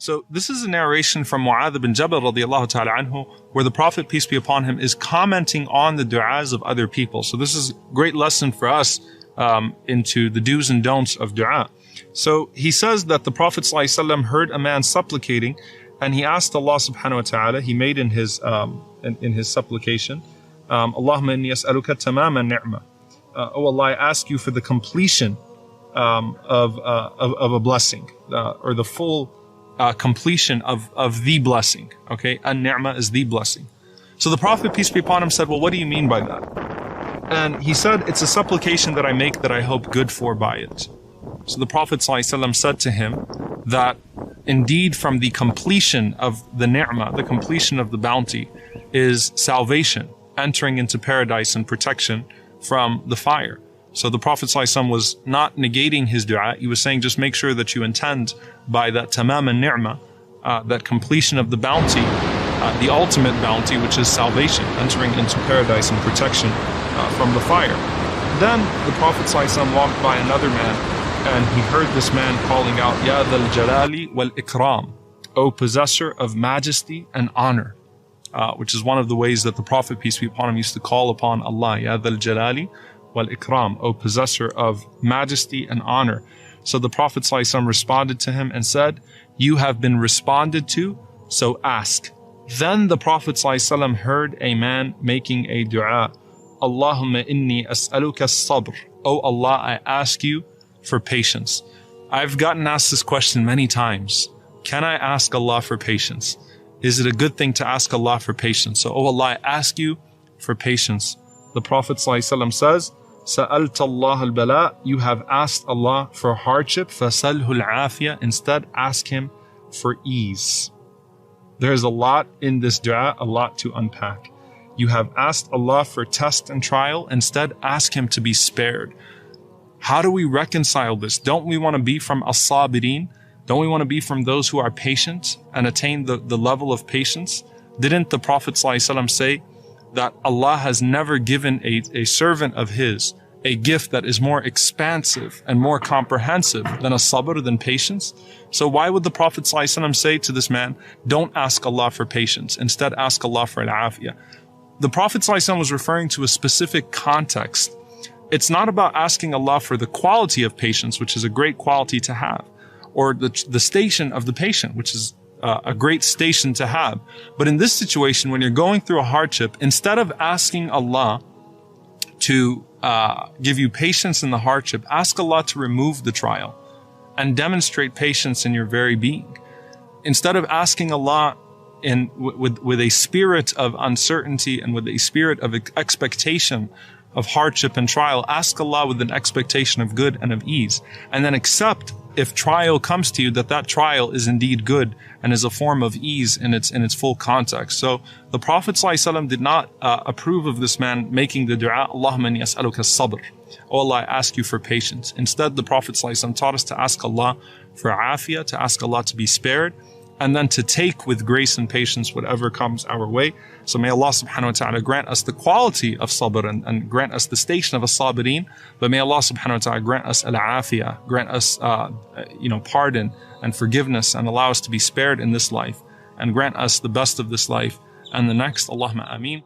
So this is a narration from Mu'adh bin Jabal radiallahu ta'ala anhu, where the Prophet, peace be upon him, is commenting on the du'as of other people. So this is a great lesson for us into the do's and don'ts of du'a. So he says that the Prophet ﷺ heard a man supplicating, and he asked Allah subhanahu wa ta'ala, he made in his supplication, Allahumma inni as'aluka tamama ni'ma. Oh Allah, I ask you for the completion of a blessing, or the full completion of the blessing. Okay, an-ni'ma is the blessing. So the Prophet, peace be upon him, said, well, what do you mean by that? And he said, it's a supplication that I make that I hope good for by it. So the Prophet ﷺ said to him that indeed from the completion of the ni'mah, the completion of the bounty, is salvation, entering into paradise and protection from the fire. So the Prophet ﷺ was not negating his dua. He was saying, just make sure that you intend by that tamam an-ni'mah, that completion of the bounty, the ultimate bounty, which is salvation, entering into paradise and protection from the fire. Then the Prophet ﷺ walked by another man, and he heard this man calling out, Ya dhal jalali wal ikram, O possessor of majesty and honor, which is one of the ways that the Prophet, peace be upon him, used to call upon Allah, Ya dhal jalali wal ikram, O possessor of majesty and honor. So the Prophet ﷺ responded to him and said, you have been responded to, so ask. Then the Prophet ﷺ heard a man making a dua, Allahumma inni as'aluka as-sabr. O Allah, I ask you for patience. I've gotten asked this question many times. Can I ask Allah for patience? Is it a good thing to ask Allah for patience? So, oh Allah, I ask you for patience. The Prophet ﷺ says, Sa'alta Allah al-bala, you have asked Allah for hardship, fasalhu al-afiyah, instead ask Him for ease. There's a lot in this dua, a lot to unpack. You have asked Allah for test and trial, instead ask Him to be spared. How do we reconcile this? Don't we want to be from as-sabirin? Don't we want to be from those who are patient and attain the level of patience? Didn't the Prophet ﷺ say that Allah has never given a servant of His a gift that is more expansive and more comprehensive than a sabr, than patience? So why would the Prophet ﷺ say to this man, don't ask Allah for patience, instead ask Allah for al-afiyah? The Prophet ﷺ was referring to a specific context. It's not about asking Allah for the quality of patience, which is a great quality to have, or the station of the patient, which is a great station to have. But in this situation, when you're going through a hardship, instead of asking Allah to give you patience in the hardship, ask Allah to remove the trial and demonstrate patience in your very being. Instead of asking Allah with a spirit of uncertainty and with a spirit of expectation of hardship and trial, ask Allah with an expectation of good and of ease, and then accept, if trial comes to you, that trial is indeed good and is a form of ease in its full context. So the Prophet ﷺ did not approve of this man making the dua, Allahumma inni as'aluka as-sabr. Oh Allah, I ask you for patience. Instead, the Prophet ﷺ taught us to ask Allah for afiyah, to ask Allah to be spared, and then to take with grace and patience whatever comes our way. So may Allah subhanahu wa ta'ala grant us the quality of sabr and grant us the station of as-sabirin, but may Allah subhanahu wa ta'ala grant us al-afiyah, grant us pardon and forgiveness, and allow us to be spared in this life, and grant us the best of this life and the next. Allahumma ameen.